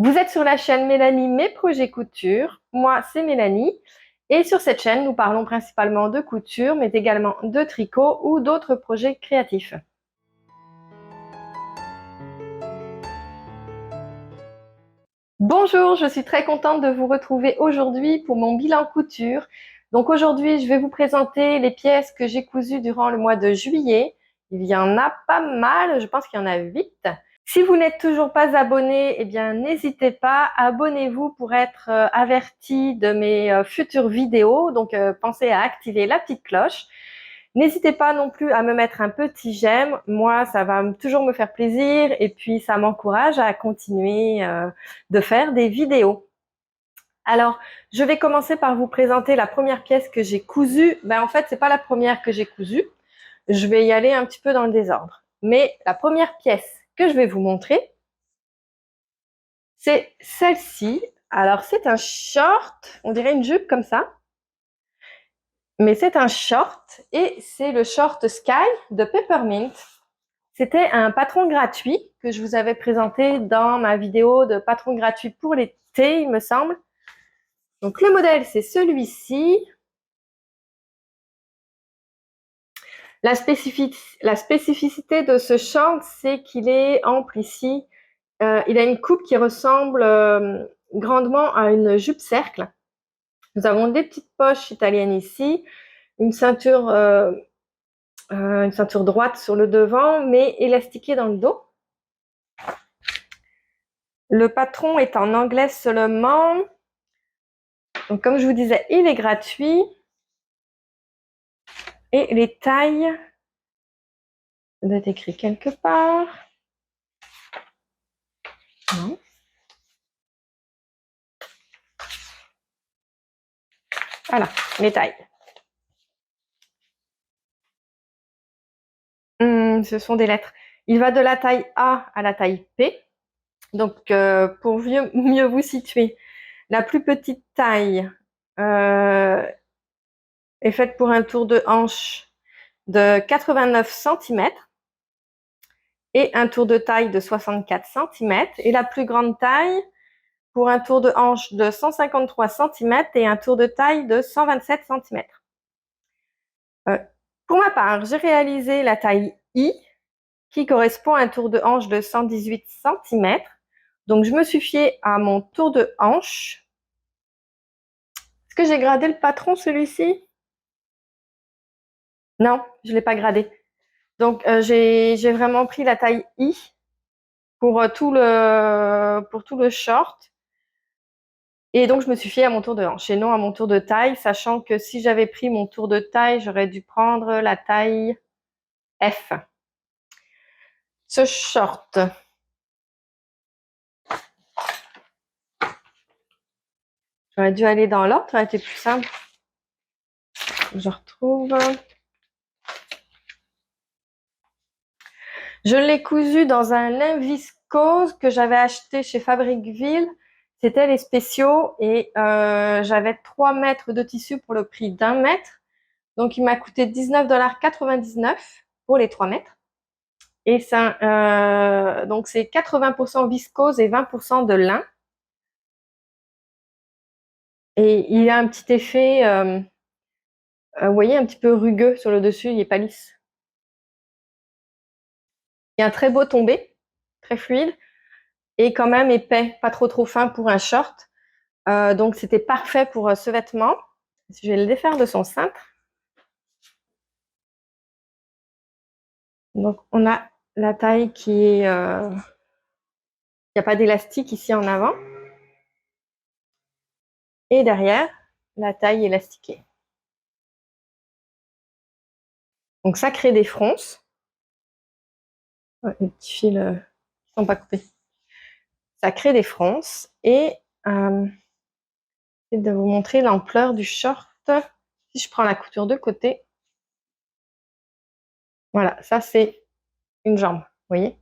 Vous êtes sur la chaîne Mélanie Mes Projets Couture. Moi, c'est Mélanie. Et sur cette chaîne, nous parlons principalement de couture, mais également de tricot ou d'autres projets créatifs. Bonjour, je suis très contente de vous retrouver aujourd'hui pour mon bilan couture. Donc aujourd'hui, je vais vous présenter les pièces que j'ai cousues durant le mois de juillet. Il y en a pas mal, je pense qu'il y en a 8. Si vous n'êtes toujours pas abonné, eh bien n'hésitez pas, abonnez-vous pour être averti de mes futures vidéos. Donc pensez à activer la petite cloche. N'hésitez pas non plus à me mettre un petit j'aime. Moi, ça va toujours me faire plaisir et puis ça m'encourage à continuer de faire des vidéos. Alors, je vais commencer par vous présenter la première pièce que j'ai cousue. Ben, en fait, c'est pas la première que j'ai cousue. Je vais y aller un petit peu dans le désordre. Mais la première pièce que je vais vous montrer, c'est celle-ci. Alors, c'est un short, on dirait une jupe comme ça, mais c'est un short et c'est le short Sky de Peppermint. C'était un patron gratuit que je vous avais présenté dans ma vidéo de patron gratuit pour l'été, il me semble. Donc, le modèle, c'est celui-ci. La spécificité de ce short, c'est qu'il est ample ici. Il a une coupe qui ressemble grandement à une jupe cercle. Nous avons des petites poches italiennes ici, une ceinture, une ceinture droite sur le devant, mais élastiquée dans le dos. Le patron est en anglais seulement. Donc, comme je vous disais, il est gratuit. Et les tailles, ça doit être écrit quelque part. Non. Voilà, les tailles. Ce sont des lettres. Il va de la taille A à la taille P. Donc, pour mieux vous situer, la plus petite taille est faite pour un tour de hanche de 89 cm et un tour de taille de 64 cm. Et la plus grande taille pour un tour de hanche de 153 cm et un tour de taille de 127 cm. Pour ma part, j'ai réalisé la taille I qui correspond à un tour de hanche de 118 cm. Donc, je me suis fiée à mon tour de hanche. Est-ce que j'ai gradé le patron, celui-ci? Non, je ne l'ai pas gradé. Donc, j'ai vraiment pris la taille I pour tout le short. Et donc, je me suis fiée à mon tour de hanche et non à mon tour de taille, sachant que si j'avais pris mon tour de taille, j'aurais dû prendre la taille F. Ce short, j'aurais dû aller dans l'ordre, ça aurait été plus simple. Je retrouve. Je l'ai cousu dans un lin viscose que j'avais acheté chez Fabriqueville. C'était les spéciaux et j'avais 3 mètres de tissu pour le prix d'1 mètre. Donc, il m'a coûté 19,99 $ pour les 3 mètres. Et ça, donc, c'est 80% viscose et 20% de lin. Et il a un petit effet, vous voyez, un petit peu rugueux sur le dessus, il n'est pas lisse. Il y a un très beau tombé, très fluide, et quand même épais, pas trop fin pour un short. Donc, c'était parfait pour ce vêtement. Je vais le défaire de son cintre. Donc, on a la taille qui est... il n'y a pas d'élastique ici en avant. Et derrière, la taille élastiquée. Donc, ça crée des fronces. Ouais, les petits fils qui ne sont pas coupés. Ça crée des fronces. Et je vais vous montrer l'ampleur du short. Si je prends la couture de côté. Voilà, ça c'est une jambe, vous voyez.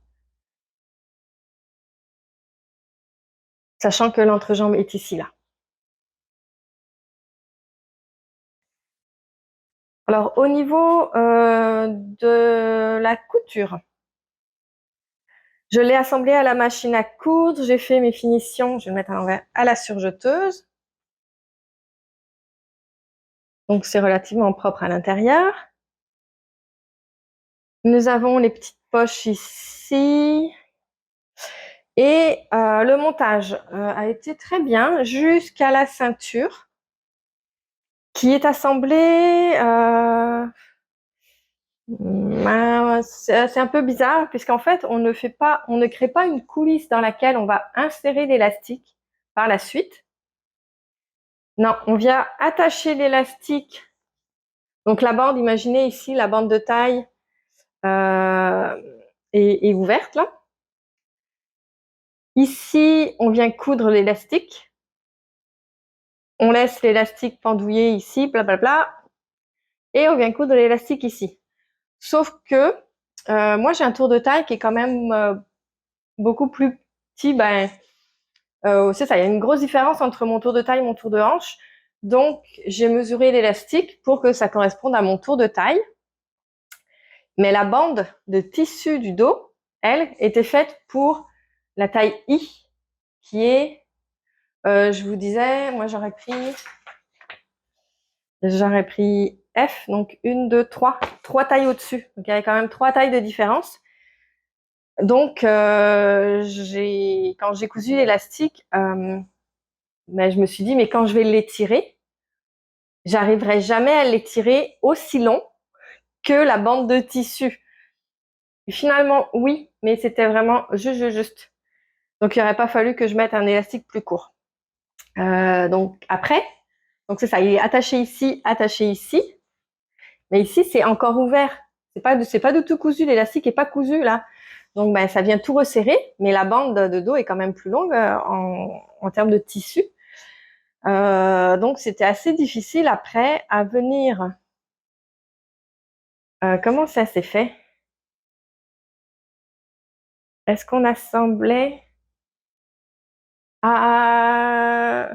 Sachant que l'entrejambe est ici, là. Alors, au niveau de la couture, Je l'ai assemblé à la machine à coudre. J'ai fait mes finitions, je vais le mettre à l'envers, à la surjeteuse. Donc, c'est relativement propre à l'intérieur. Nous avons les petites poches ici. Et le montage a été très bien jusqu'à la ceinture qui est assemblée. C'est un peu bizarre puisqu'en fait, on ne crée pas une coulisse dans laquelle on va insérer l'élastique par la suite. Non, on vient attacher l'élastique. Donc la bande, imaginez ici, la bande de taille est ouverte là. Ici, on vient coudre l'élastique. On laisse l'élastique pendouiller ici, blablabla. Et on vient coudre l'élastique ici. Sauf que moi, j'ai un tour de taille qui est quand même beaucoup plus petit. C'est ça, il y a une grosse différence entre mon tour de taille et mon tour de hanche. Donc, j'ai mesuré l'élastique pour que ça corresponde à mon tour de taille. Mais la bande de tissu du dos, elle, était faite pour la taille I, qui est, je vous disais, moi j'aurais pris F, donc 1, 2, 3 tailles au-dessus. Donc il y avait quand même 3 tailles de différence. Donc quand j'ai cousu l'élastique, je me suis dit, mais quand je vais l'étirer, j'arriverai jamais à l'étirer aussi long que la bande de tissu. Et finalement, oui, mais c'était vraiment juste. Donc, il n'aurait pas fallu que je mette un élastique plus court. Donc, après, donc c'est ça, il est attaché ici. Mais ici, c'est encore ouvert. C'est pas du tout cousu, l'élastique est pas cousu là. Donc, ça vient tout resserrer, mais la bande de dos est quand même plus longue en termes de tissu. Donc, c'était assez difficile après à venir. Comment ça s'est fait? Est-ce qu'on assemblait? Ah,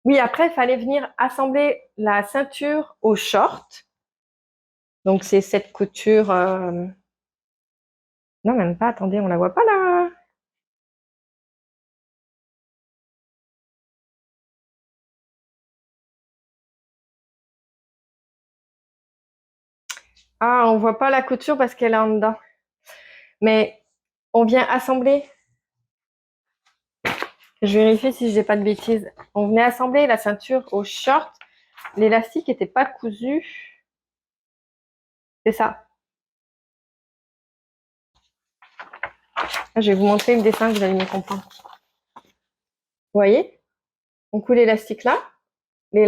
oui, après, il fallait venir assembler la ceinture au short. Donc, c'est cette couture. Non, même pas, attendez, on la voit pas là. Ah, on voit pas la couture parce qu'elle est en dedans. Mais on vient assembler. Je vérifie si je n'ai pas de bêtises. On venait assembler la ceinture au short. L'élastique n'était pas cousu. C'est ça. Je vais vous montrer le dessin, vous allez mieux comprendre. Vous voyez? On coud l'élastique là, mais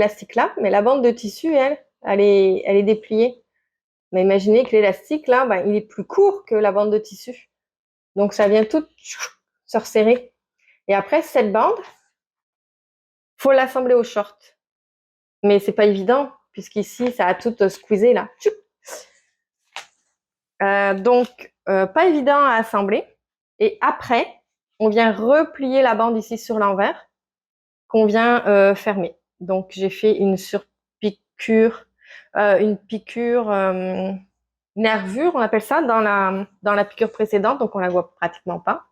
la bande de tissu, elle est dépliée. Mais imaginez que l'élastique là, il est plus court que la bande de tissu. Donc ça vient tout se resserrer. Et après, cette bande, faut l'assembler au short. Mais c'est pas évident, puisqu'ici, ça a tout squeezé là. Donc, pas évident à assembler. Et après, on vient replier la bande ici sur l'envers, qu'on vient fermer. Donc, j'ai fait une surpiqûre, une piqûre nervure, on appelle ça, dans la piqûre précédente, donc on la voit pratiquement pas.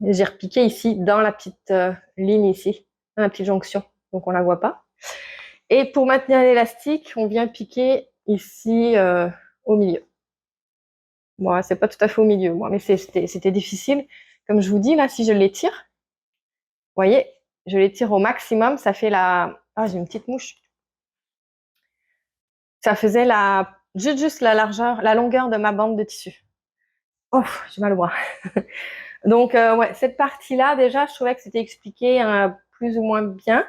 J'ai repiqué ici dans la petite ligne ici, dans la petite jonction, donc on la voit pas. Et pour maintenir l'élastique, on vient piquer ici au milieu. Bon, c'est pas tout à fait au milieu, moi, mais c'était difficile. Comme je vous dis, là, si je l'étire, vous voyez, je l'étire au maximum, ça fait la... Ah, j'ai une petite mouche. Ça faisait juste la largeur, la longueur de ma bande de tissu. Oh, j'ai mal au bras. Donc, ouais, cette partie-là, déjà, je trouvais que c'était expliqué plus ou moins bien.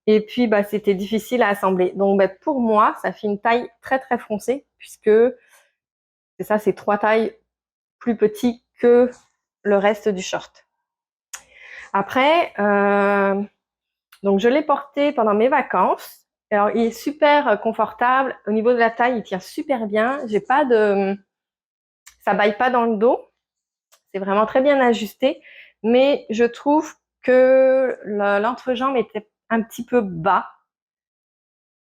Et puis, c'était difficile à assembler. Donc, pour moi, ça fait une taille très, très foncée, puisque c'est ça, c'est 3 tailles plus petits que le reste du short. Après, donc je l'ai porté pendant mes vacances. Alors, il est super confortable. Au niveau de la taille, il tient super bien. Ça baille pas dans le dos. C'est vraiment très bien ajusté. Mais je trouve que l'entrejambe était un petit peu bas.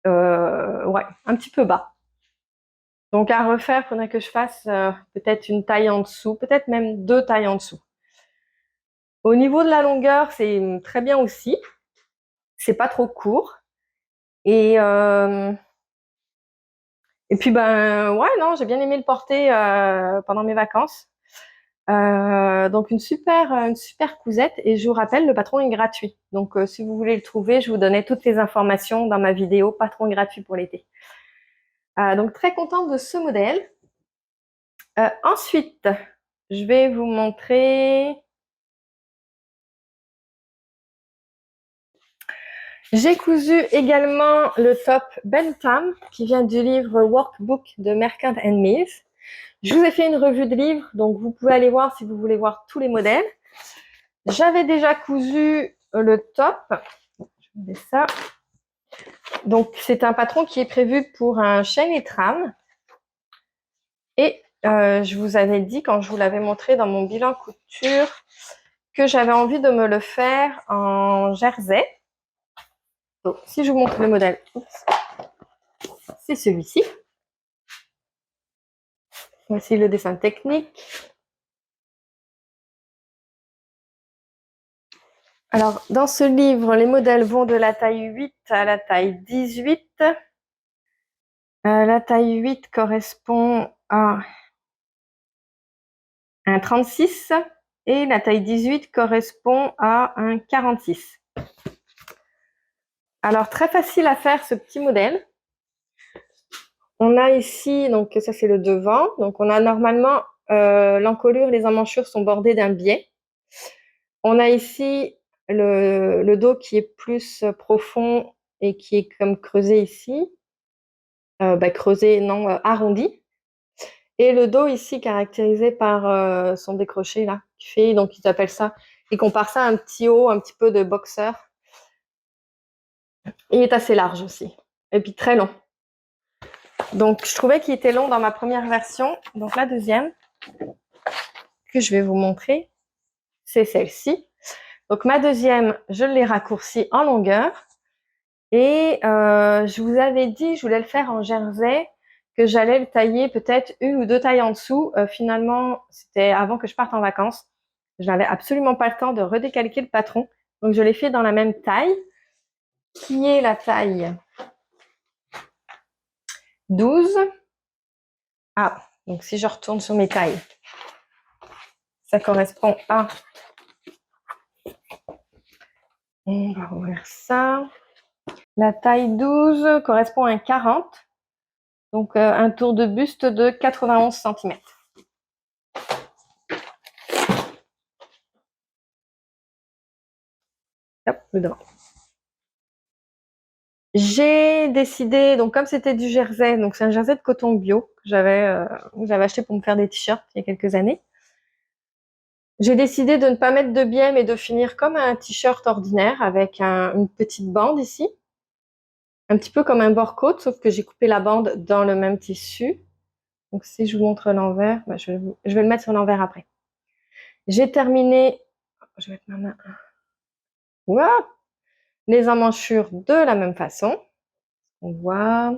Ouais, un petit peu bas. Donc à refaire, il faudrait que je fasse peut-être une taille en dessous, peut-être même 2 tailles en dessous. Au niveau de la longueur, c'est très bien aussi. C'est pas trop court. Et, euh, et puis ben ouais, non, j'ai bien aimé le porter pendant mes vacances. Donc une super cousette. Et je vous rappelle, le patron est gratuit. Donc si vous voulez le trouver, je vous donnais toutes les informations dans ma vidéo patron gratuit pour l'été. Donc très contente de ce modèle. Ensuite, je vais vous montrer. J'ai cousu également le top Bentham qui vient du livre Workbook de Merchant Mills. Je vous ai fait une revue de livre, donc vous pouvez aller voir si vous voulez voir tous les modèles. J'avais déjà cousu le top. Je vous mets ça. Donc c'est un patron qui est prévu pour un chaîne et trame. Et je vous avais dit quand je vous l'avais montré dans mon bilan couture que j'avais envie de me le faire en jersey. Donc, si je vous montre le modèle, c'est celui-ci. Voici le dessin technique. Alors, dans ce livre, les modèles vont de la taille 8 à la taille 18. La taille 8 correspond à un 36 et la taille 18 correspond à un 46. Alors, très facile à faire ce petit modèle. On a ici, donc ça c'est le devant, donc on a normalement l'encolure, les emmanchures sont bordées d'un biais. On a ici le dos qui est plus profond et qui est comme creusé ici, creusé, non, arrondi. Et le dos ici caractérisé par son décroché là, qui fait, donc ils appellent ça, ils comparent ça à un petit haut, un petit peu de boxeur. Il est assez large aussi, et puis très long. Donc je trouvais qu'il était long dans ma première version, donc la deuxième que je vais vous montrer, c'est celle-ci. Donc ma deuxième, je l'ai raccourcie en longueur. Et je vous avais dit, je voulais le faire en jersey, que j'allais le tailler peut-être 1 ou 2 tailles en dessous. Finalement, c'était avant que je parte en vacances. Je n'avais absolument pas le temps de redécalquer le patron. Donc je l'ai fait dans la même taille, qui est la taille 12. Ah, donc si je retourne sur mes tailles, ça correspond à... On va ouvrir ça. La taille 12 correspond à un 40. Donc un tour de buste de 91 cm. Hop, le devant. J'ai décidé, donc comme c'était du jersey, donc c'est un jersey de coton bio que j'avais acheté pour me faire des t-shirts il y a quelques années. J'ai décidé de ne pas mettre de biais, mais de finir comme un t-shirt ordinaire avec une petite bande ici. Un petit peu comme un bord-côte, sauf que j'ai coupé la bande dans le même tissu. Donc si je vous montre l'envers, je vais le mettre sur l'envers après. J'ai terminé, je vais mettre ma main. Voilà. Les emmanchures de la même façon. On voit,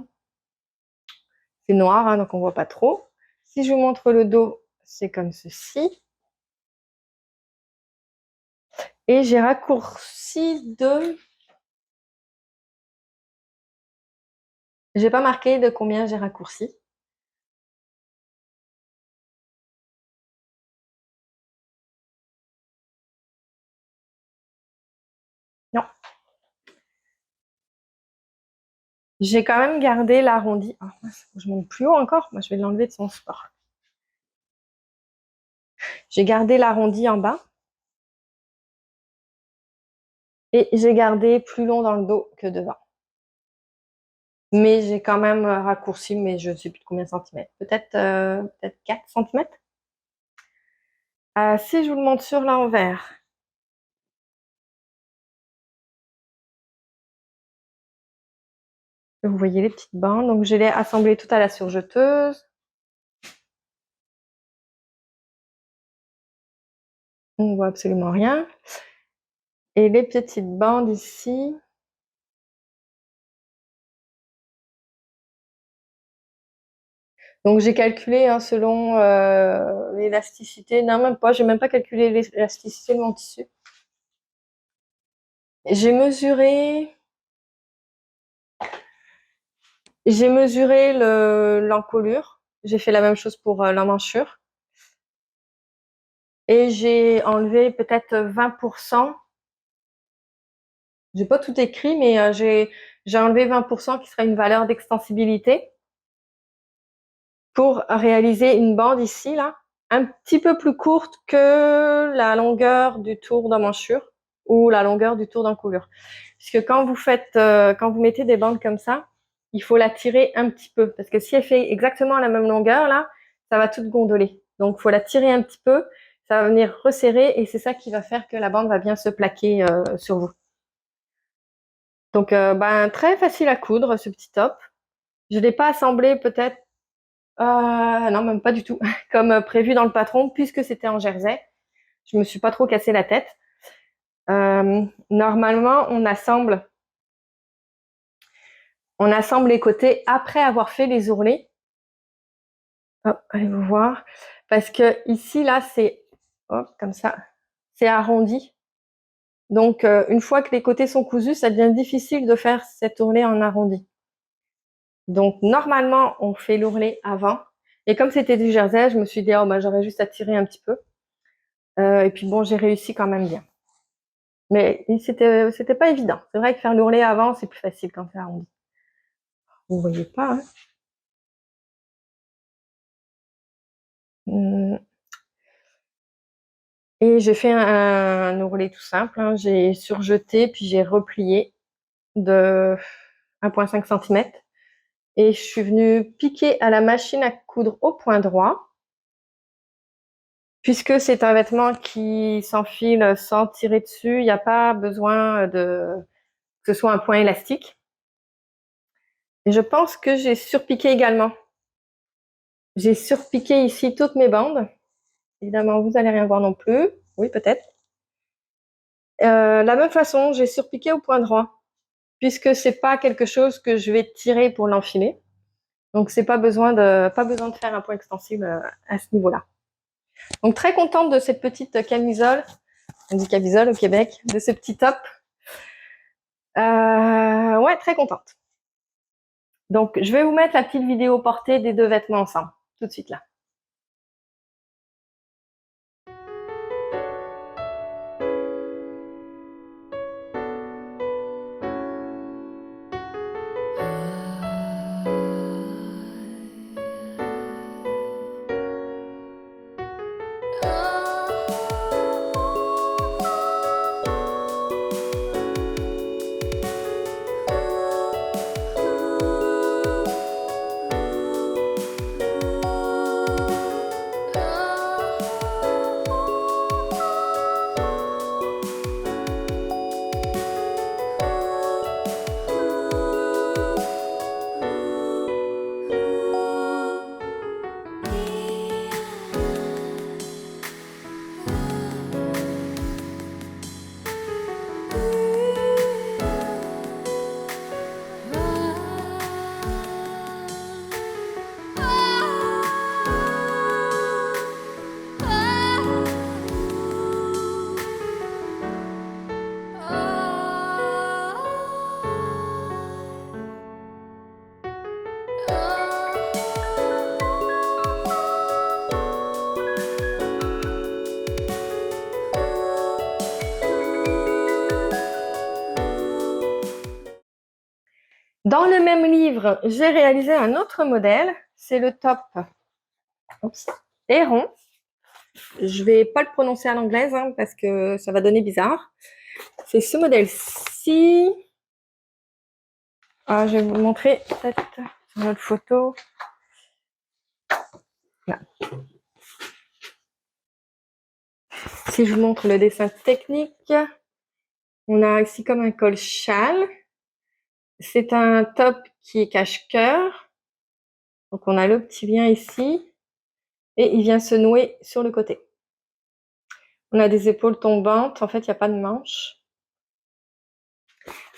c'est noir, hein, donc on voit pas trop. Si je vous montre le dos, c'est comme ceci. Et j'ai raccourci de... J'ai pas marqué de combien j'ai raccourci. Non. J'ai quand même gardé l'arrondi. Oh, je monte plus haut encore. Moi, je vais l'enlever de son support. J'ai gardé l'arrondi en bas. Et j'ai gardé plus long dans le dos que devant. Mais j'ai quand même raccourci, mais je ne sais plus de combien de centimètres. Peut-être 4 centimètres. Si je vous le montre sur l'envers, vous voyez les petites bandes. Donc, je l'ai assemblé tout à la surjeteuse. On voit absolument rien. Et les petites bandes ici, Donc j'ai calculé hein, selon l'élasticité. Non, même pas, j'ai même pas calculé l'élasticité de mon tissu. J'ai mesuré, l'encolure. J'ai fait la même chose pour l'emmanchure. Et j'ai enlevé peut-être 20%. J'ai pas tout écrit, mais j'ai enlevé 20% qui sera une valeur d'extensibilité pour réaliser une bande ici, là, un petit peu plus courte que la longueur du tour d'emmanchure ou la longueur du tour d'encolure. Puisque quand vous mettez des bandes comme ça, il faut la tirer un petit peu. Parce que si elle fait exactement la même longueur, là, ça va tout gondoler. Donc, il faut la tirer un petit peu, ça va venir resserrer et c'est ça qui va faire que la bande va bien se plaquer sur vous. Donc, très facile à coudre, ce petit top. Je ne l'ai pas assemblé peut-être, non, même pas du tout, comme prévu dans le patron, puisque c'était en jersey. Je me suis pas trop cassé la tête. Normalement, on assemble les côtés après avoir fait les ourlets. Hop, allez vous voir. Parce que ici, là, c'est, hop, comme ça, c'est arrondi. Donc, une fois que les côtés sont cousus, ça devient difficile de faire cet ourlet en arrondi. Donc, normalement, on fait l'ourlet avant. Et comme c'était du jersey, je me suis dit, oh, bah, j'aurais juste à tirer un petit peu. Et puis bon, j'ai réussi quand même bien. Mais c'était pas évident. C'est vrai que faire l'ourlet avant, c'est plus facile quand c'est arrondi. Vous voyez pas, hein? Et j'ai fait un ourlet tout simple, hein. J'ai surjeté, puis j'ai replié de 1,5 cm. Et je suis venue piquer à la machine à coudre au point droit. Puisque c'est un vêtement qui s'enfile sans tirer dessus, il n'y a pas besoin que ce soit un point élastique. Et je pense que j'ai surpiqué également. J'ai surpiqué ici toutes mes bandes. Évidemment, vous n'allez rien voir non plus. Oui, peut-être. La même façon, j'ai surpiqué au point droit, puisque c'est pas quelque chose que je vais tirer pour l'enfiler. Donc, c'est pas besoin de faire un point extensible à ce niveau-là. Donc, très contente de cette petite camisole. On dit camisole au Québec, de ce petit top. Ouais, très contente. Donc, je vais vous mettre la petite vidéo portée des deux vêtements ensemble, tout de suite là. Dans le même livre, j'ai réalisé un autre modèle. C'est le top Héron. Je vais pas le prononcer à l'anglaise hein, parce que ça va donner bizarre. C'est ce modèle-ci. Ah, je vais vous le montrer peut-être sur notre photo. Là. Si je vous montre le dessin technique, on a ici comme un col châle. C'est un top qui est cache-cœur. Donc on a le petit lien ici et il vient se nouer sur le côté. On a des épaules tombantes. En fait, il n'y a pas de manche.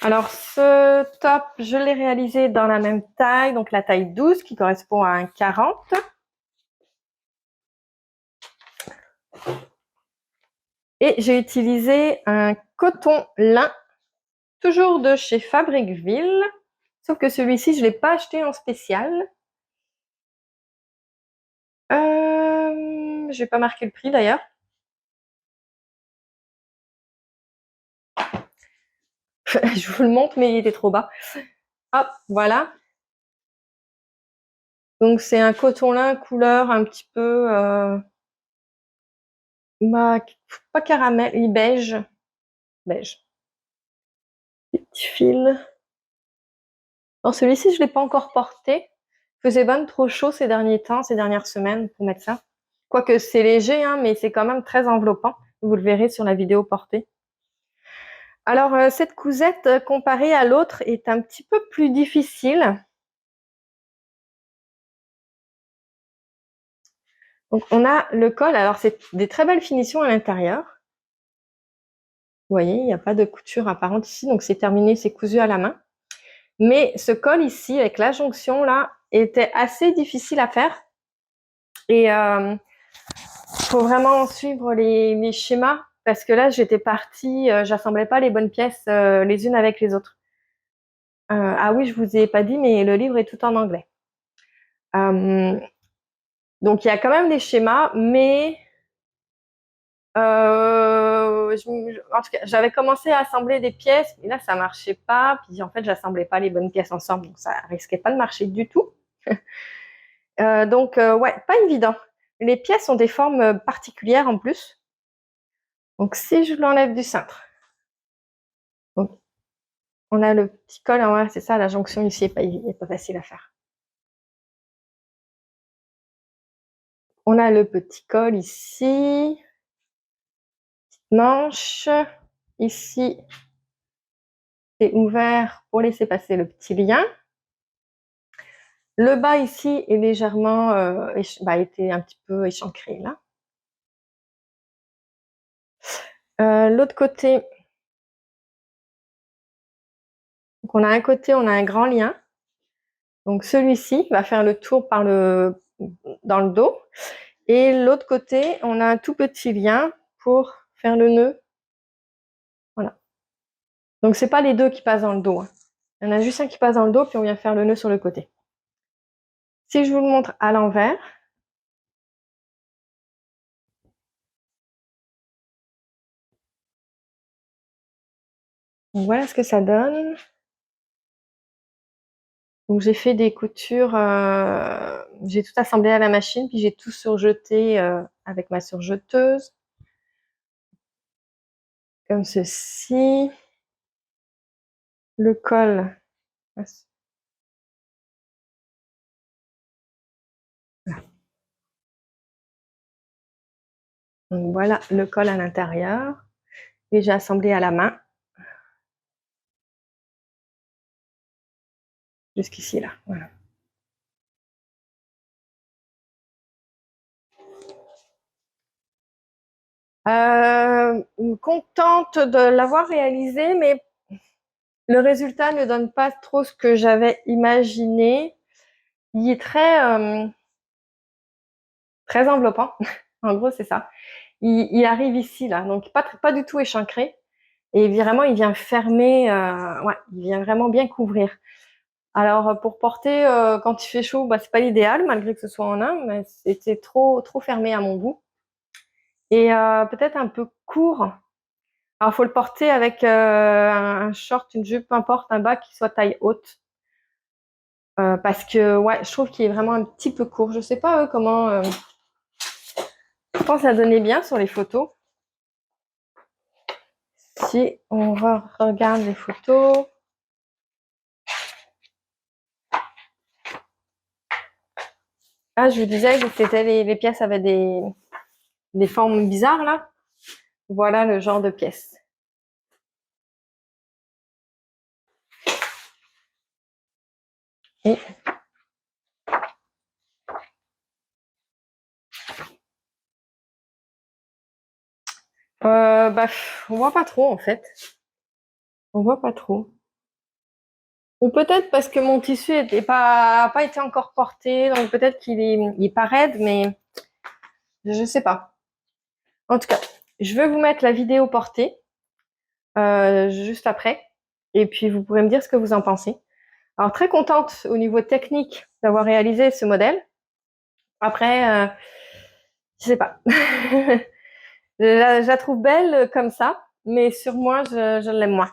Alors, ce top, je l'ai réalisé dans la même taille, donc la taille 12 qui correspond à un 40. Et j'ai utilisé un coton lin, toujours de chez Fabricville, sauf que celui-ci, je ne l'ai pas acheté en spécial. Je n'ai pas marqué le prix d'ailleurs. Je vous le montre, mais il était trop bas. Hop, voilà. Donc, c'est un coton lin couleur un petit peu, pas caramel, beige. Beige. Des petits fils. Bon, celui-ci, je ne l'ai pas encore porté. Il faisait ben trop chaud ces derniers temps, ces dernières semaines pour mettre ça. Quoique c'est léger, hein, mais c'est quand même très enveloppant. Vous le verrez sur la vidéo portée. Alors, cette cousette, comparée à l'autre, est un petit peu plus difficile. Donc, on a le col. Alors, c'est des très belles finitions à l'intérieur. Vous voyez, il n'y a pas de couture apparente ici. Donc, c'est terminé, c'est cousu à la main. Mais ce col ici, avec la jonction là, était assez difficile à faire. Et faut vraiment suivre les schémas parce que là, j'étais partie, j'assemblais pas les bonnes pièces les unes avec les autres. Ah oui, je vous ai pas dit, mais le livre est tout en anglais. Donc il y a quand même des schémas, mais en tout cas, j'avais commencé à assembler des pièces, mais là, ça marchait pas. Puis en fait, j'assemblais pas les bonnes pièces ensemble, donc ça risquait pas de marcher du tout. Donc ouais, pas évident. Les pièces ont des formes particulières en plus. Donc si je l'enlève du cintre, donc, on a le petit col, ouais, c'est ça, la jonction ici est pas facile à faire. On a le petit col ici, petite manche, ici c'est ouvert pour laisser passer le petit lien. Le bas ici est légèrement, était un petit peu échancré là. L'autre côté, donc on a un côté, on a un grand lien. Donc celui-ci va faire le tour dans le dos. Et l'autre côté, on a un tout petit lien pour faire le nœud. Voilà. Donc c'est pas les deux qui passent dans le dos, hein. Il y en a juste un qui passe dans le dos, puis on vient faire le nœud sur le côté. Si je vous le montre à l'envers, voilà ce que ça donne. Donc j'ai fait des coutures, j'ai tout assemblé à la machine, puis j'ai tout surjeté avec ma surjeteuse, comme ceci. Le col. Donc voilà le col à l'intérieur. Et j'ai assemblé à la main. Jusqu'ici là. Voilà. Contente de l'avoir réalisé, mais le résultat ne donne pas trop ce que j'avais imaginé. Il est très enveloppant. En gros, c'est ça. Il arrive ici, là, donc pas du tout échancré. Et vraiment, il vient fermer, ouais, il vient vraiment bien couvrir. Alors, pour porter quand il fait chaud, bah, c'est pas l'idéal, malgré que ce soit en lin, mais c'était trop fermé à mon goût. Et peut-être un peu court. Alors, faut le porter avec un short, une jupe, peu importe, un bas qui soit taille haute. Parce que, ouais, je trouve qu'il est vraiment un petit peu court. Je sais pas comment. Je pense que ça donnait bien sur les photos. Si on regarde les photos. Ah, je vous disais que c'était les pièces avaient des formes bizarres là. Voilà le genre de pièces. Et on voit pas trop en fait. On voit pas trop. Ou peut-être parce que mon tissu n'était pas été encore porté, donc peut-être il est pas raide, mais je sais pas. En tout cas, je vais vous mettre la vidéo portée juste après, et puis vous pourrez me dire ce que vous en pensez. Alors très contente au niveau technique d'avoir réalisé ce modèle. Après, je sais pas. Je la trouve belle comme ça, mais sur moi, je l'aime moins.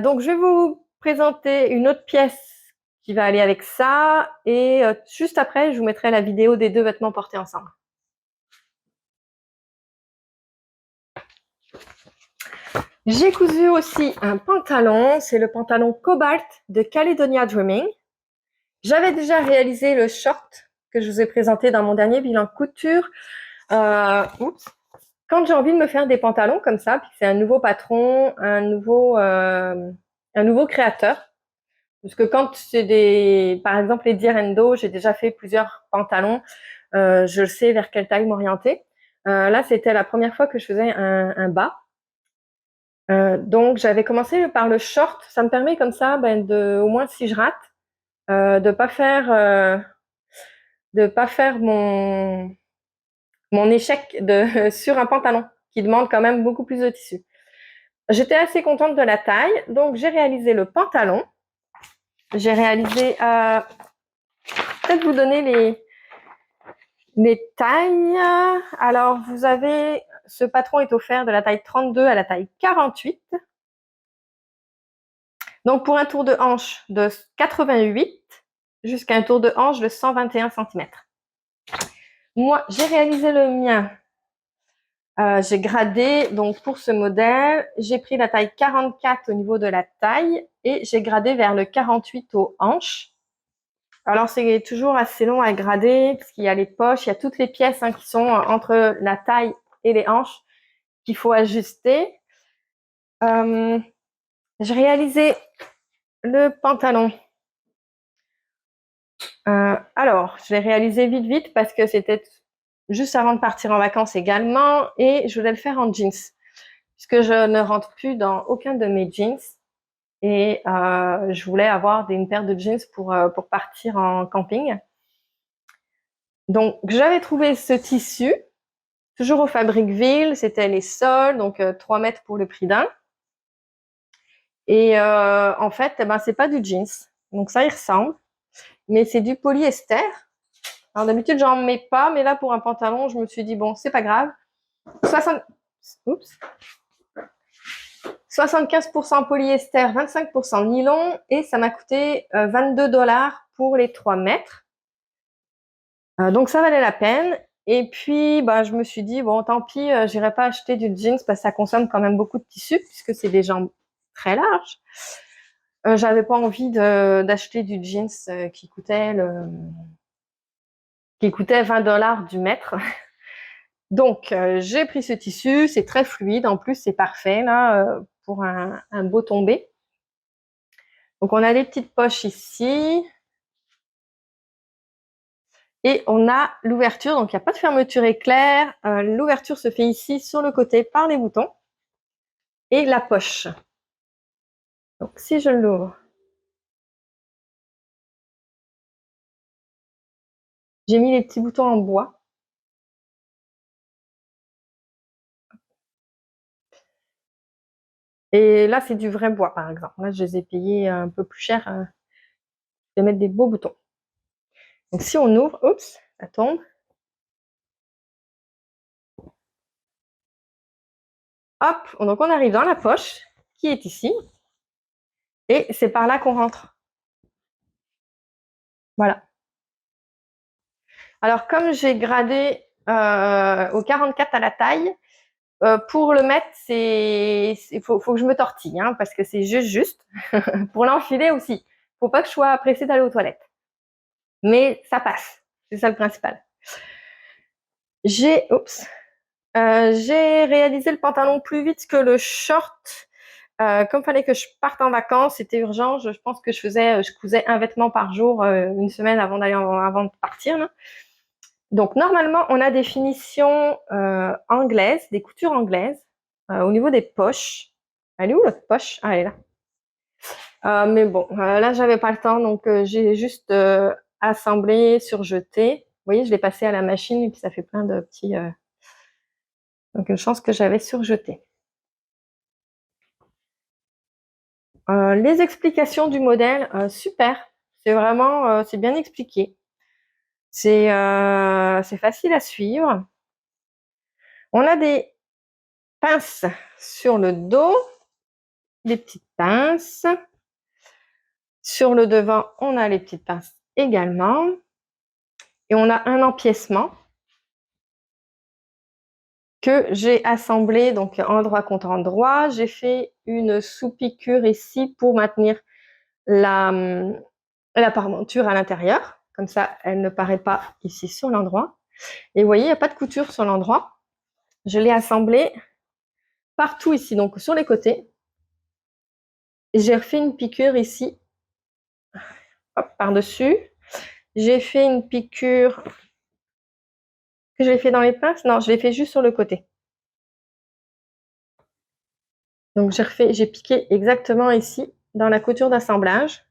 Donc, je vais vous présenter une autre pièce qui va aller avec ça. Et juste après, je vous mettrai la vidéo des deux vêtements portés ensemble. J'ai cousu aussi un pantalon. C'est le pantalon Cobalt de Caledonia Dreaming. J'avais déjà réalisé le short que je vous ai présenté dans mon dernier bilan couture. Oups. Quand j'ai envie de me faire des pantalons comme ça, puis c'est un nouveau patron, un nouveau créateur, parce que quand c'est des, par exemple les Direndo, j'ai déjà fait plusieurs pantalons, je sais vers quelle taille m'orienter. Là, c'était la première fois que je faisais un bas. Donc, j'avais commencé par le short. Ça me permet comme ça, ben, de, au moins si je rate, de pas faire mon échec de, sur un pantalon qui demande quand même beaucoup plus de tissu. J'étais assez contente de la taille, donc j'ai réalisé le pantalon. J'ai réalisé, peut-être vous donner les tailles. Alors, vous avez, ce patron est offert de la taille 32 à la taille 48. Donc, pour un tour de hanche de 88 jusqu'à un tour de hanche de 121 cm. Moi, j'ai réalisé le mien. J'ai gradé, donc pour ce modèle, j'ai pris la taille 44 au niveau de la taille et j'ai gradé vers le 48 aux hanches. Alors, c'est toujours assez long à grader parce qu'il y a les poches, il y a toutes les pièces qui sont entre la taille et les hanches qu'il faut ajuster. J'ai réalisé le pantalon. Alors, je l'ai réalisé vite parce que c'était juste avant de partir en vacances également et je voulais le faire en jeans puisque je ne rentre plus dans aucun de mes jeans et je voulais avoir une paire de jeans pour partir en camping. Donc, j'avais trouvé ce tissu, toujours au Fabriqueville, c'était les sols, donc 3 mètres pour le prix d'un. Et en fait, eh ben, c'est pas du jeans, donc ça y ressemble, mais c'est du polyester. Alors d'habitude, j'en mets pas, mais là, pour un pantalon, je me suis dit, bon, c'est pas grave. 60... Oups. 75% polyester, 25% nylon, et ça m'a coûté 22 $ pour les 3 mètres. Donc ça valait la peine. Et puis, bah, je me suis dit, bon, tant pis, j'irai pas acheter du jeans parce que ça consomme quand même beaucoup de tissu puisque c'est des jambes très larges. J'avais pas envie d'acheter du jeans qui coûtait 20 $ du mètre. Donc, j'ai pris ce tissu, c'est très fluide. En plus, c'est parfait là pour un beau tombé. Donc, on a des petites poches ici. Et on a l'ouverture, donc il n'y a pas de fermeture éclair. L'ouverture se fait ici sur le côté par les boutons. Et la poche. Donc si je l'ouvre, j'ai mis les petits boutons en bois. Et là, c'est du vrai bois, par exemple. Là, je les ai payés un peu plus cher. Je vais mettre des beaux boutons. Donc si on ouvre, oups, ça tombe. Hop, donc on arrive dans la poche qui est ici. Et c'est par là qu'on rentre. Voilà. Alors, comme j'ai gradé au 44 à la taille, pour le mettre, faut que je me tortille, parce que c'est juste. Pour l'enfiler aussi. Faut pas que je sois pressée d'aller aux toilettes. Mais ça passe. C'est ça le principal. J'ai réalisé le pantalon plus vite que le short. Comme fallait que je parte en vacances, c'était urgent. Je pense que je cousais un vêtement par jour une semaine avant de partir. Là. Donc normalement, on a des finitions anglaises, des coutures anglaises au niveau des poches. Elle est où l'autre poche? Ah, elle est là. Mais bon, là, j'avais pas le temps, donc j'ai juste assemblé, surjeté. Vous voyez, je l'ai passé à la machine et puis ça fait plein de petits... Donc, une chance que j'avais surjeté. Les explications du modèle, super. C'est vraiment, c'est bien expliqué. C'est facile à suivre. On a des pinces sur le dos, des petites pinces. Sur le devant, on a les petites pinces également. Et on a un empiècement que j'ai assemblé donc endroit contre endroit. J'ai fait une sous-piqûre ici pour maintenir la parmenture à l'intérieur. Comme ça, elle ne paraît pas ici sur l'endroit. Et vous voyez, il n'y a pas de couture sur l'endroit. Je l'ai assemblé partout ici, donc sur les côtés. J'ai refait une piqûre ici, par-dessus. J'ai fait une piqûre que je l'ai fait dans les pinces. Non, je l'ai fait juste sur le côté. Donc j'ai piqué exactement ici, dans la couture d'assemblage.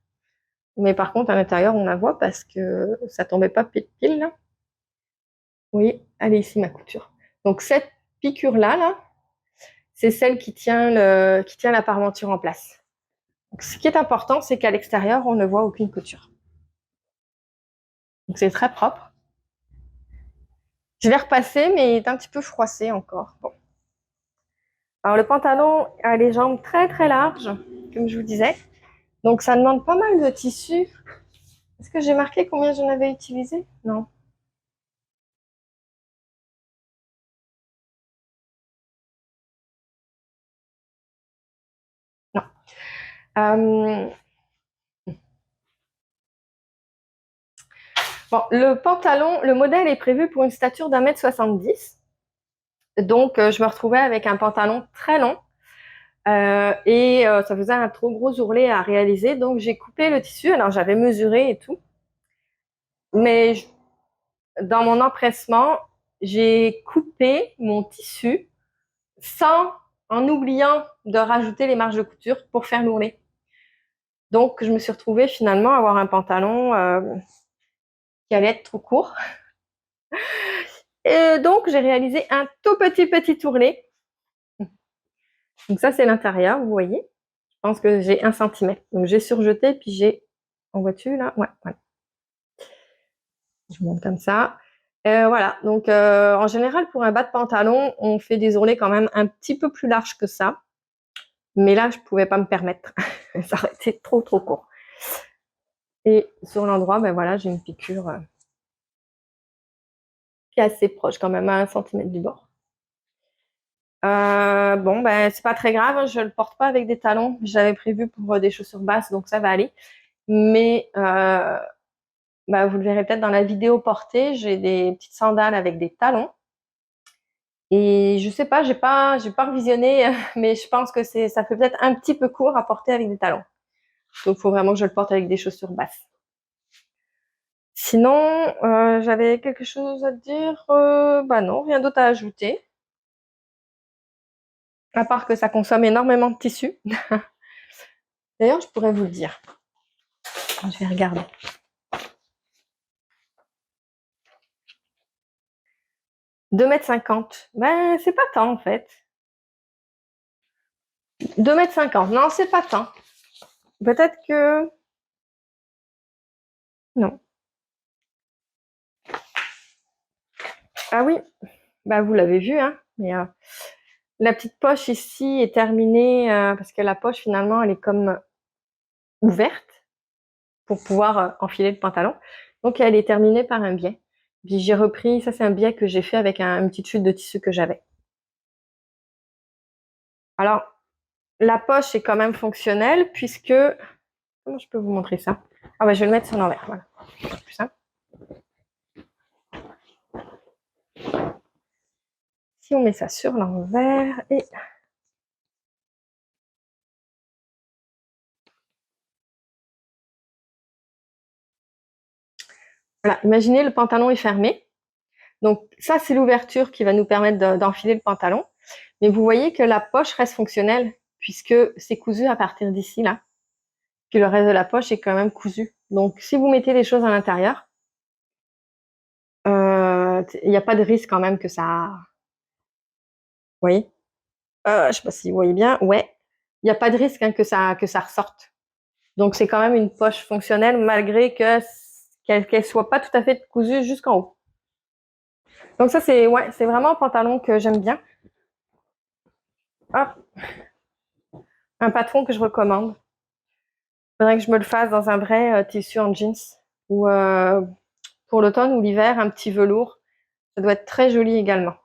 Mais par contre, à l'intérieur, on la voit parce que ça tombait pas pile là. Oui, elle est ici ma couture. Donc cette piqûre-là, là, c'est celle qui tient la parmenture en place. Donc, ce qui est important, c'est qu'à l'extérieur, on ne voit aucune couture. Donc c'est très propre. Je vais repasser, mais il est un petit peu froissé encore. Bon. Alors le pantalon a les jambes très très larges, comme je vous disais. Donc ça demande pas mal de tissu. Est-ce que j'ai marqué combien j'en avais utilisé? Non. Non. Euh, Bon, le pantalon, le modèle est prévu pour une stature d'1,70 m. Donc, je me retrouvais avec un pantalon très long et ça faisait un trop gros ourlet à réaliser. Donc, j'ai coupé le tissu. Alors, j'avais mesuré et tout. Mais dans mon empressement, j'ai coupé mon tissu en oubliant de rajouter les marges de couture pour faire l'ourlet. Donc, je me suis retrouvée finalement à avoir un pantalon qui allait être trop court. Et donc, j'ai réalisé un tout petit ourlet. Donc ça, c'est l'intérieur, vous voyez. Je pense que j'ai 1 centimètre. Donc j'ai surjeté, puis j'ai... En vois-tu là? Ouais, voilà. Je monte comme ça. Voilà, donc en général, pour un bas de pantalon, on fait des ourlets quand même un petit peu plus larges que ça. Mais là, je pouvais pas me permettre. Ça aurait été trop court. Et sur l'endroit, ben voilà, j'ai une piqûre qui est assez proche quand même, à 1 centimètre du bord. Bon, ben c'est pas très grave, je le porte pas avec des talons. J'avais prévu pour des chaussures basses, donc ça va aller. Mais bah, vous le verrez peut-être dans la vidéo portée, j'ai des petites sandales avec des talons. Et je sais pas, j'ai pas revisionné, mais je pense que ça fait peut-être un petit peu court à porter avec des talons. Donc, il faut vraiment que je le porte avec des chaussures basses. Sinon, j'avais quelque chose à dire. Bah non, rien d'autre à ajouter. À part que ça consomme énormément de tissu. D'ailleurs, je pourrais vous le dire. Je vais regarder. $2,50 m. Ben, c'est pas tant en fait. $2,50 m. Non, c'est pas tant. Peut-être que... Non. Ah oui, bah vous l'avez vu, hein. Mais la petite poche ici est terminée parce que la poche finalement elle est comme ouverte pour pouvoir enfiler le pantalon. Donc elle est terminée par un biais. Puis j'ai repris, ça c'est un biais que j'ai fait avec une petite chute de tissu que j'avais. Alors la poche est quand même fonctionnelle puisque... Comment je peux vous montrer ça? Ah bah je vais le mettre sur l'envers, voilà. C'est plus simple. Si on met ça sur l'envers et... Voilà, imaginez le pantalon est fermé. Donc ça, c'est l'ouverture qui va nous permettre d'enfiler le pantalon. Mais vous voyez que la poche reste fonctionnelle puisque c'est cousu à partir d'ici, là. Puis le reste de la poche est quand même cousu. Donc, si vous mettez les choses à l'intérieur, il n'y a pas de risque quand même que ça... Vous voyez? Je sais pas si vous voyez bien. Ouais. Il n'y a pas de risque hein, que ça ressorte. Donc, c'est quand même une poche fonctionnelle malgré qu'elle soit pas tout à fait cousue jusqu'en haut. Donc ça, c'est vraiment un pantalon que j'aime bien. Hop. Un patron que je recommande. Il faudrait que je me le fasse dans un vrai tissu en jeans. Ou pour l'automne ou l'hiver, un petit velours. Ça doit être très joli également.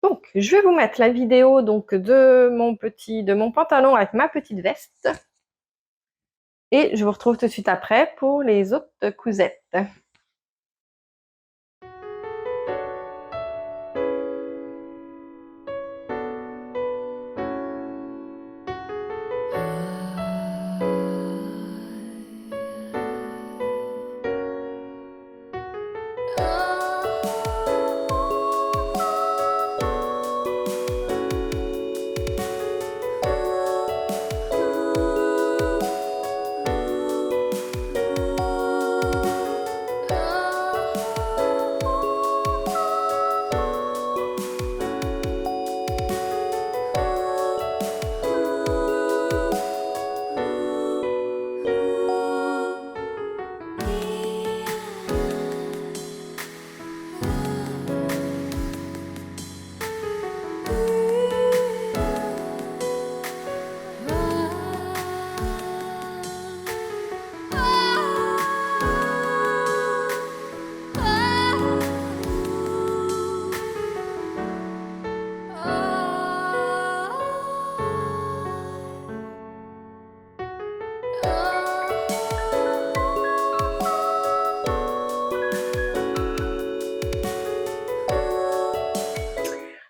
Donc, je vais vous mettre la vidéo donc, de mon pantalon avec ma petite veste. Et je vous retrouve tout de suite après pour les autres cousettes.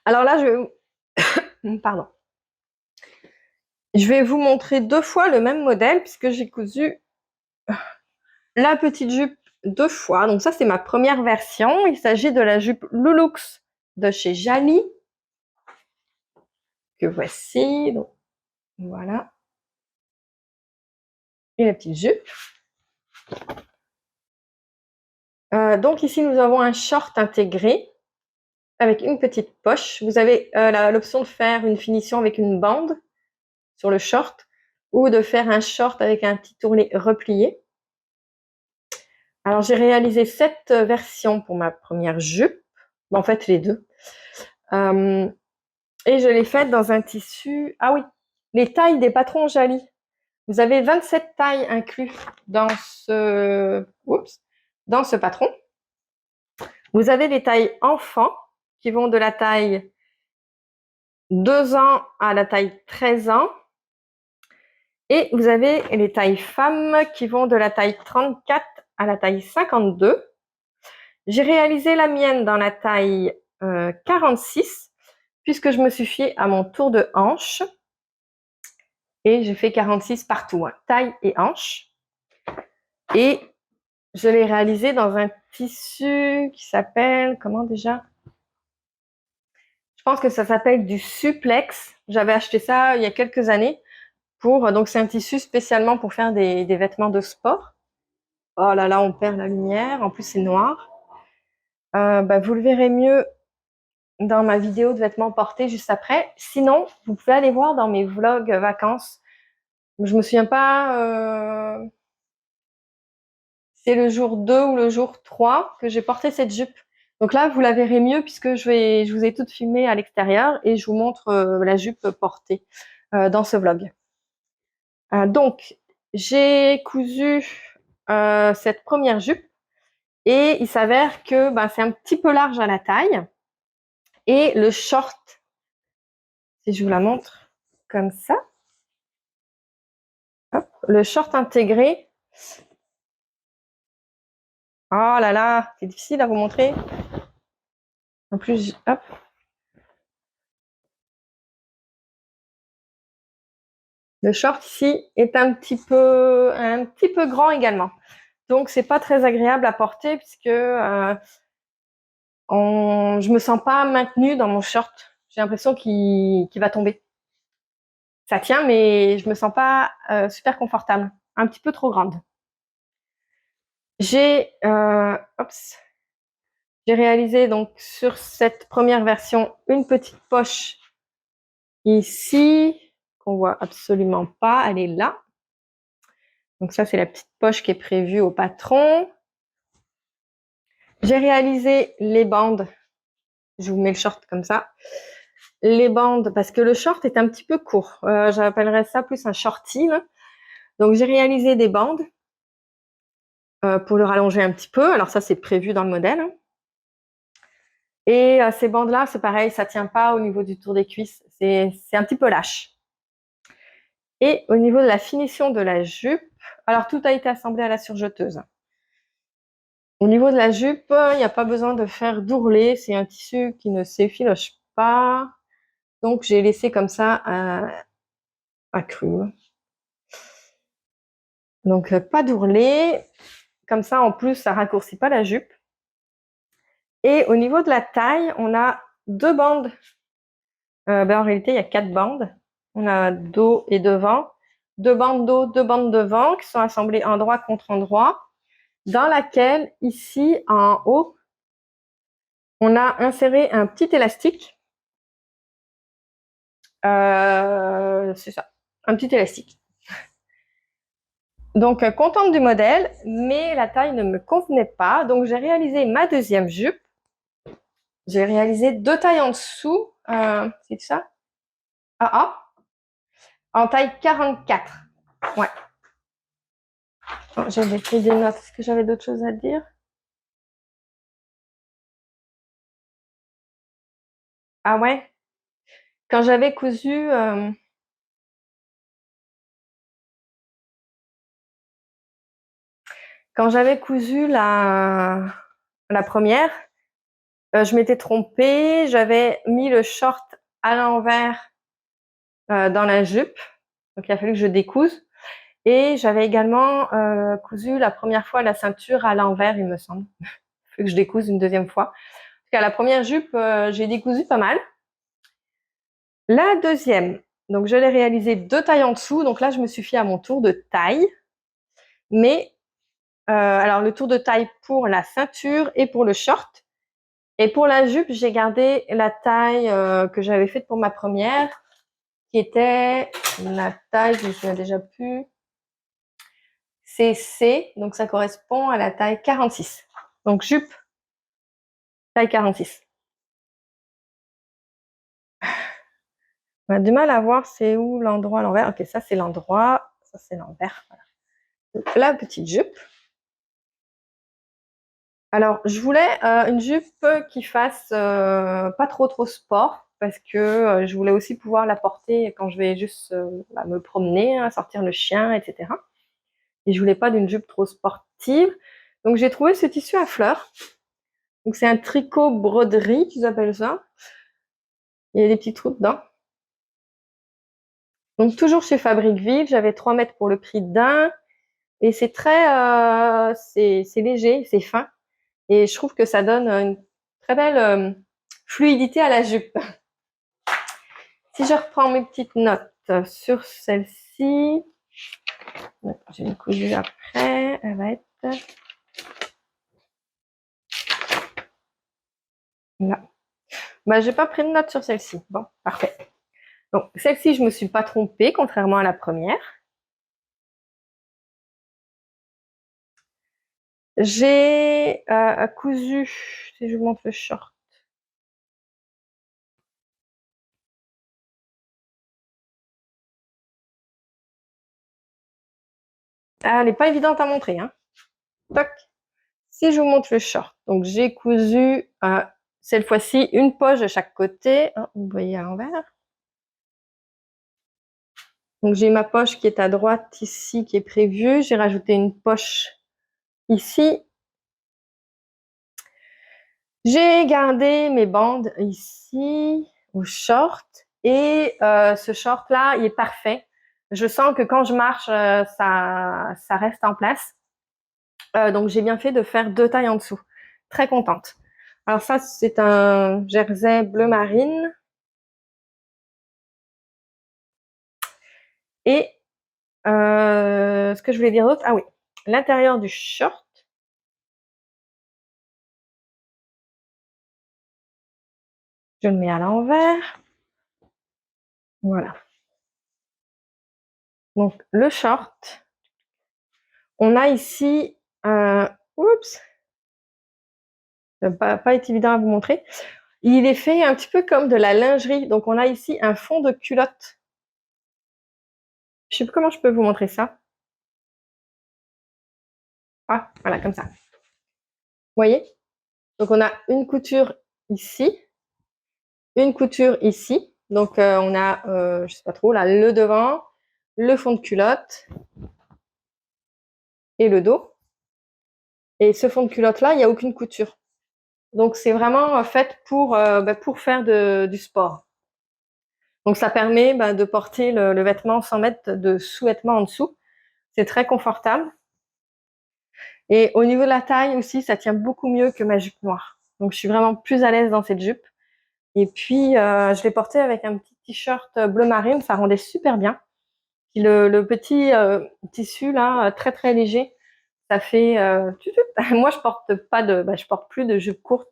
Alors là, pardon. Je vais vous montrer 2 fois le même modèle puisque j'ai cousu la petite jupe 2 fois. Donc ça, c'est ma première version. Il s'agit de la jupe Loulux de chez Jali. Que voici. Donc, voilà. Et la petite jupe. Donc ici, nous avons un short intégré avec une petite poche. Vous avez l'option de faire une finition avec une bande sur le short ou de faire un short avec un petit tourné replié. Alors, j'ai réalisé cette version pour ma première jupe. En fait, les deux. Et je l'ai faite dans un tissu... Ah oui, les tailles des patrons Jali. Vous avez 27 tailles inclus dans ce patron. Vous avez les tailles enfants qui vont de la taille 2 ans à la taille 13 ans. Et vous avez les tailles femmes qui vont de la taille 34 à la taille 52. J'ai réalisé la mienne dans la taille 46 puisque je me suis fiée à mon tour de hanche. Et j'ai fait 46 partout, hein, taille et hanche. Et je l'ai réalisé dans un tissu qui s'appelle, comment déjà? Je pense que ça s'appelle du Supplex. J'avais acheté ça il y a quelques années. Donc c'est un tissu spécialement pour faire des vêtements de sport. Oh là là, on perd la lumière. En plus, c'est noir. Vous le verrez mieux dans ma vidéo de vêtements portés juste après. Sinon, vous pouvez aller voir dans mes vlogs vacances. Je me souviens pas... c'est le jour 2 ou le jour 3 que j'ai porté cette jupe. Donc là, vous la verrez mieux puisque je vous ai toutes filmées à l'extérieur et je vous montre la jupe portée dans ce vlog. Donc, j'ai cousu cette première jupe et il s'avère que c'est un petit peu large à la taille. Et le short, si je vous la montre comme ça, hop, le short intégré. Oh là là, c'est difficile à vous montrer. En plus, hop. Le short ici est un petit peu grand également. Donc, c'est pas très agréable à porter puisque je me sens pas maintenue dans mon short. J'ai l'impression qu'il va tomber. Ça tient, mais je me sens pas super confortable. Un petit peu trop grande. J'ai réalisé donc sur cette première version une petite poche ici qu'on voit absolument pas. Elle est là. Donc ça, c'est la petite poche qui est prévue au patron. J'ai réalisé les bandes. Je vous mets le short comme ça. Les bandes, parce que le short est un petit peu court. J'appellerais ça plus un shorty. Là. Donc j'ai réalisé des bandes pour le rallonger un petit peu. Alors ça, c'est prévu dans le modèle. Et ces bandes-là, c'est pareil, ça tient pas au niveau du tour des cuisses. C'est un petit peu lâche. Et au niveau de la finition de la jupe, alors tout a été assemblé à la surjeteuse. Au niveau de la jupe, il n'y a pas besoin de faire d'ourlet. C'est un tissu qui ne s'effiloche pas. Donc, j'ai laissé comme ça à cru. Donc, pas d'ourlet. Comme ça, en plus, ça raccourcit pas la jupe. Et au niveau de la taille, on a 2 bandes. En réalité, il y a 4 bandes. On a dos et devant. 2 bandes dos, 2 bandes devant qui sont assemblées endroit contre endroit. Dans laquelle, ici, en haut, on a inséré un petit élastique. C'est ça, un petit élastique. Donc, contente du modèle, mais la taille ne me convenait pas. Donc, j'ai réalisé ma deuxième jupe. J'ai réalisé 2 tailles en dessous. C'est ça? En taille 44. Ouais. J'avais pris des notes. Est-ce que j'avais d'autres choses à dire? Ah ouais? Quand j'avais cousu... quand j'avais cousu la première, je m'étais trompée. J'avais mis le short à l'envers dans la jupe. Donc, il a fallu que je découse. Et j'avais également cousu la première fois la ceinture à l'envers, il me semble. Il faut que je découse une deuxième fois. Parce qu'à la première jupe, j'ai décousu pas mal. La deuxième, donc je l'ai réalisée 2 tailles en dessous. Donc là, je me suis fait à mon tour de taille. Mais, alors le tour de taille pour la ceinture et pour le short. Et pour la jupe, j'ai gardé la taille que j'avais faite pour ma première, qui était la taille, je me souviens déjà plus, c'est C, donc ça correspond à la taille 46. Donc jupe, taille 46. On a du mal à voir c'est où l'endroit à l'envers. Ok, ça c'est l'endroit, ça c'est l'envers. Voilà. Donc, la petite jupe. Alors, je voulais une jupe qui fasse pas trop sport, parce que je voulais aussi pouvoir la porter quand je vais juste me promener, hein, sortir le chien, etc. Et je voulais pas d'une jupe trop sportive. Donc, j'ai trouvé ce tissu à fleurs. Donc, c'est un tricot broderie qu'ils appellent ça. Il y a des petits trous dedans. Donc, toujours chez Fabrique Ville, j'avais 3 mètres pour le prix d'un. Et c'est très, c'est léger, c'est fin. Et je trouve que ça donne une très belle fluidité à la jupe. Si je reprends mes petites notes sur celle-ci, j'ai une cousue après, elle va être là. Bah, j'ai pas pris de notes sur celle-ci. Bon, parfait. Donc, celle-ci, je me suis pas trompée, contrairement à la première. J'ai cousu, si je vous montre le short. Ah, elle n'est pas évidente à montrer, hein. Toc. Si je vous montre le short, donc j'ai cousu cette fois-ci une poche de chaque côté. Oh, vous voyez à l'envers. Donc j'ai ma poche qui est à droite ici, qui est prévue. J'ai rajouté une poche ici. J'ai gardé mes bandes ici au short. Et ce short-là, il est parfait. Je sens que quand je marche, ça reste en place. Donc j'ai bien fait de faire 2 tailles en dessous. Très contente. Alors ça, c'est un jersey bleu marine. Et ce que je voulais dire d'autre, ah oui, l'intérieur du short. Je le mets à l'envers. Voilà. Donc, le short. On a ici oups, ça n'a pas été évident à vous montrer. Il est fait un petit peu comme de la lingerie. Donc, on a ici un fond de culotte. Je sais pas comment je peux vous montrer ça. Ah, voilà, comme ça. Vous voyez? Donc, on a une couture ici, une couture ici. Donc, on a, je sais pas trop, là, le devant, le fond de culotte et le dos. Et ce fond de culotte-là, il n'y a aucune couture. Donc, c'est vraiment fait pour faire du sport. Donc, ça permet de porter le vêtement sans mettre de sous-vêtements en dessous. C'est très confortable. Et au niveau de la taille aussi, ça tient beaucoup mieux que ma jupe noire. Donc, je suis vraiment plus à l'aise dans cette jupe. Et puis, je l'ai portée avec un petit t-shirt bleu marine. Ça rendait super bien. Puis le petit tissu, là, très, très léger, ça fait... Moi, je porte plus de jupe courte.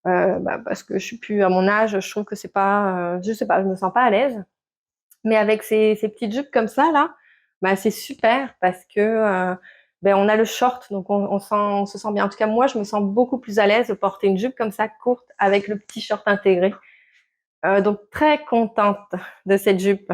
Parce que je suis plus à mon âge, je trouve que c'est pas, je sais pas, je me sens pas à l'aise. Mais avec ces petites jupes comme ça là, c'est super parce que on a le short, donc on se sent bien. En tout cas, moi, je me sens beaucoup plus à l'aise de porter une jupe comme ça courte avec le petit short intégré. Donc très contente de cette jupe.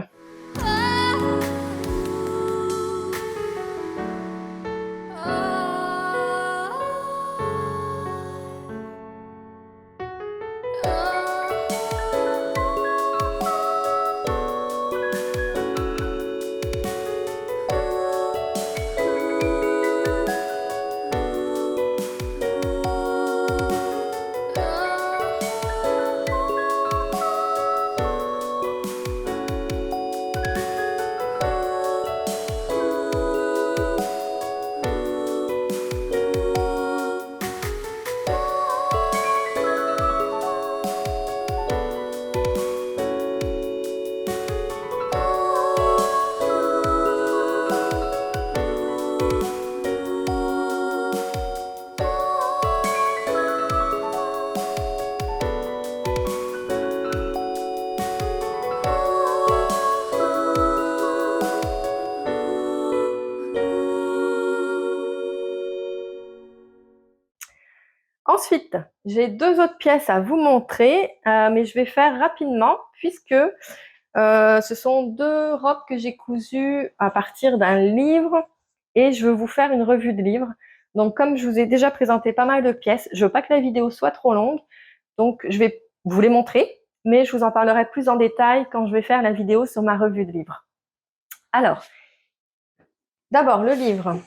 Ensuite, j'ai deux autres pièces à vous montrer, mais je vais faire rapidement puisque ce sont deux robes que j'ai cousues à partir d'un livre et je veux vous faire une revue de livre. Donc, comme je vous ai déjà présenté pas mal de pièces, je veux pas que la vidéo soit trop longue, donc je vais vous les montrer, mais je vous en parlerai plus en détail quand je vais faire la vidéo sur ma revue de livre. Alors, d'abord le livre,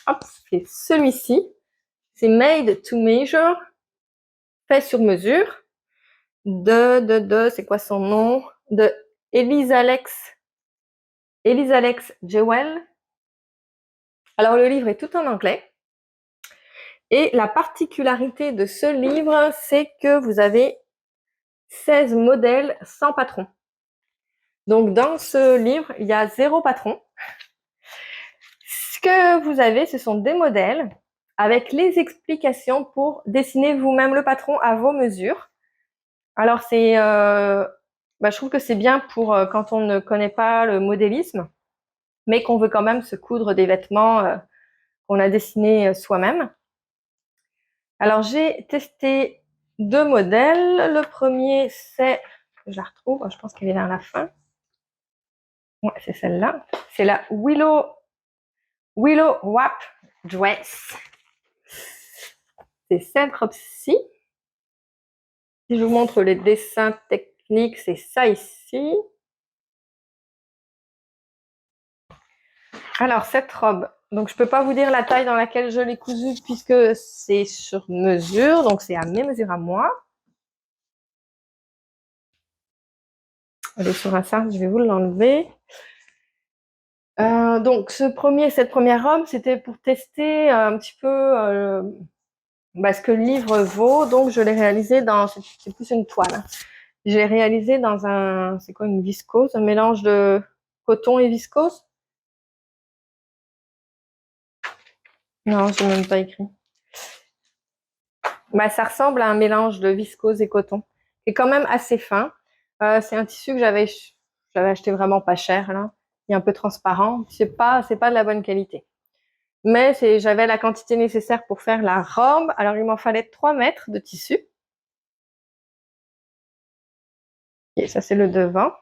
hop, c'est celui-ci. C'est Made to Measure, fait sur mesure, c'est quoi son nom? De Elise-Alex Jewell. Alors, le livre est tout en anglais. Et la particularité de ce livre, c'est que vous avez 16 modèles sans patron. Donc, dans ce livre, il y a 0 patron. Ce que vous avez, ce sont des modèles avec les explications pour dessiner vous-même le patron à vos mesures. Alors, je trouve que c'est bien pour quand on ne connaît pas le modélisme, mais qu'on veut quand même se coudre des vêtements qu'on a dessinés soi-même. Alors, j'ai testé deux modèles. Le premier, c'est, je la retrouve, je pense qu'elle est vers la fin. Ouais, c'est celle-là. C'est la Willow Wrap Dress. C'est cette robe-ci. Si je vous montre les dessins techniques, c'est ça ici. Alors, cette robe, donc je peux pas vous dire la taille dans laquelle je l'ai cousue puisque c'est sur mesure, donc c'est à mes mesures à moi. Elle est sur un cintre, je vais vous l'enlever. Donc cette première robe, c'était pour tester un petit peu ce que le livre vaut, donc je l'ai réalisé c'est plus une toile. J'ai réalisé dans un, c'est quoi une viscose, un mélange de coton et viscose? Non, j'ai même pas écrit. Bah, ça ressemble à un mélange de viscose et coton. C'est quand même assez fin. C'est un tissu que j'avais acheté vraiment pas cher là. Il est un peu transparent. C'est pas de la bonne qualité. Mais j'avais la quantité nécessaire pour faire la robe. Alors il m'en fallait 3 mètres de tissu. Et ça c'est le devant.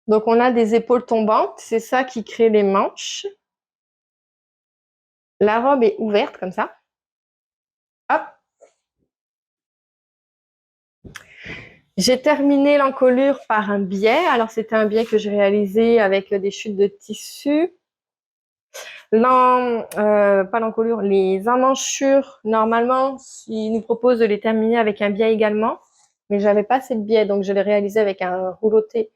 Donc on a des épaules tombantes. C'est ça qui crée les manches. La robe est ouverte comme ça. Hop. J'ai terminé l'encolure par un biais. Alors, c'était un biais que j'ai réalisé avec des chutes de tissu. Pas l'encolure, les emmanchures, normalement, ils nous proposent de les terminer avec un biais également. Mais j'avais pas assez de biais, donc je l'ai réalisé avec un rouleauté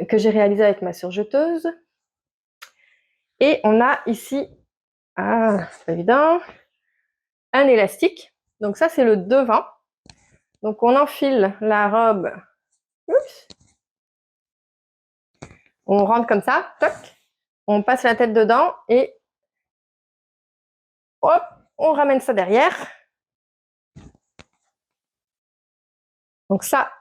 que j'ai réalisé avec ma surjeteuse. Et on a ici, c'est pas évident, un élastique. Donc ça, c'est le devant. Donc on enfile la robe. Oups. On rentre comme ça, toc. On passe la tête dedans et hop, on ramène ça derrière. Donc ça,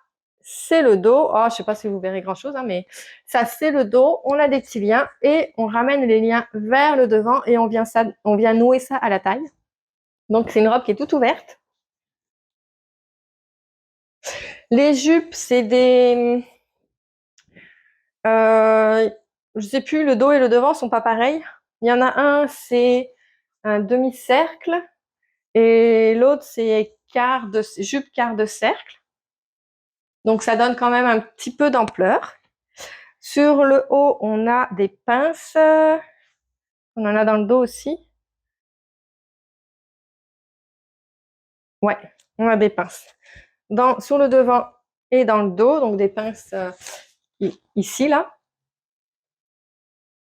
c'est le dos. Oh, je sais pas si vous verrez grand-chose, hein, mais ça, c'est le dos. On a des petits liens et on ramène les liens vers le devant et on vient nouer ça à la taille. Donc c'est une robe qui est toute ouverte. Les jupes, c'est des... je sais plus, le dos et le devant sont pas pareils. Il y en a un, c'est un demi-cercle et l'autre, c'est jupe quart de cercle. Donc ça donne quand même un petit peu d'ampleur. Sur le haut, on a des pinces. On en a dans le dos aussi. Ouais, on a des pinces. Sur le devant et dans le dos, donc des pinces ici, là.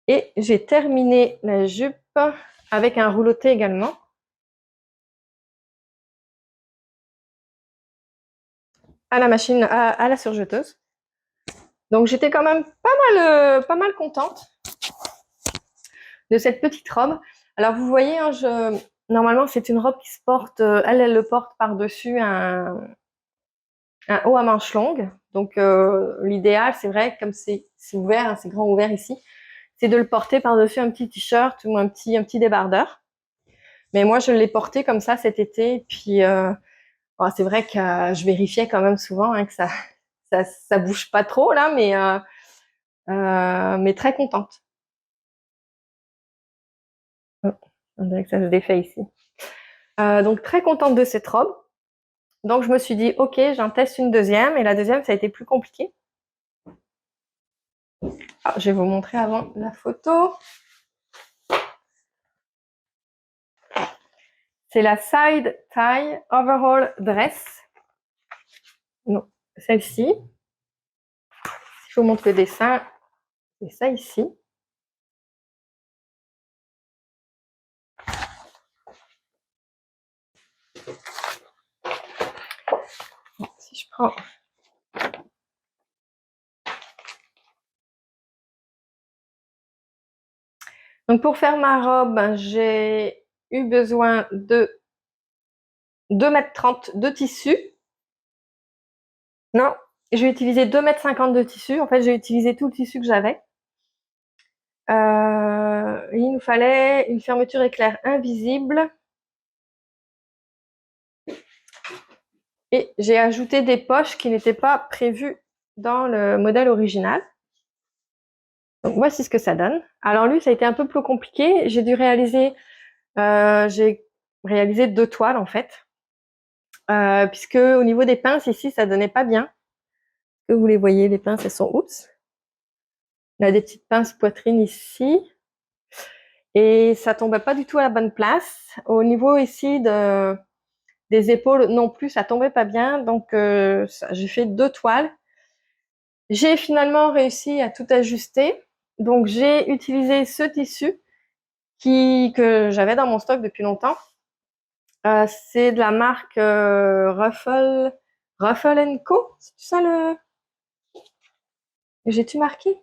Et j'ai terminé la jupe avec un rouleauté également. À la machine, à la surjeteuse. Donc j'étais quand même pas mal contente de cette petite robe. Alors vous voyez, hein, normalement c'est une robe qui se porte, elle le porte par-dessus un haut à manches longues. Donc l'idéal, c'est vrai, comme c'est ouvert, hein, c'est grand ouvert ici, c'est de le porter par-dessus un petit t-shirt ou un petit débardeur. Mais moi, je l'ai porté comme ça cet été. Puis bon, c'est vrai que je vérifiais quand même souvent hein, que ça bouge pas trop là, mais très contente. Oh, on dirait que ça se défait ici. Donc très contente de cette robe. Donc je me suis dit, ok, j'en teste une deuxième. Et la deuxième, ça a été plus compliqué. Ah, je vais vous montrer avant la photo. C'est la Side Tie Overall Dress. Non, celle-ci. Si je vous montre le dessin, c'est ça ici. Si je prends... Donc pour faire ma robe, j'ai eu besoin de 2,30 m de tissu. Non, j'ai utilisé 2,50 m de tissu. En fait, j'ai utilisé tout le tissu que j'avais. Il nous fallait une fermeture éclair invisible. Et j'ai ajouté des poches qui n'étaient pas prévues dans le modèle original. Donc voici ce que ça donne. Alors lui, ça a été un peu plus compliqué. J'ai réalisé 2 toiles en fait. Puisque au niveau des pinces ici, ça donnait pas bien. Que vous les voyez, les pinces, elles sont oups. On a des petites pinces poitrine ici. Et ça tombait pas du tout à la bonne place. Au niveau ici des épaules non plus, ça tombait pas bien. Donc j'ai fait 2 toiles. J'ai finalement réussi à tout ajuster. Donc j'ai utilisé ce tissu que j'avais dans mon stock depuis longtemps. C'est de la marque Ruffle Co. C'est ça le... J'ai-tu marqué?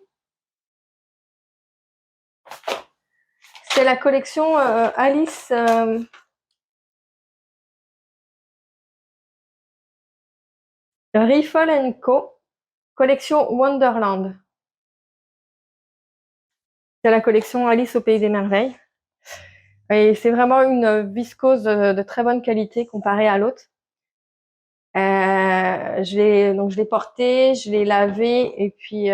C'est la collection Alice... Riffle Co. Collection Wonderland. C'est la collection Alice au Pays des Merveilles. Et c'est vraiment une viscose de très bonne qualité comparée à l'autre. Donc je l'ai porté, je l'ai lavé et puis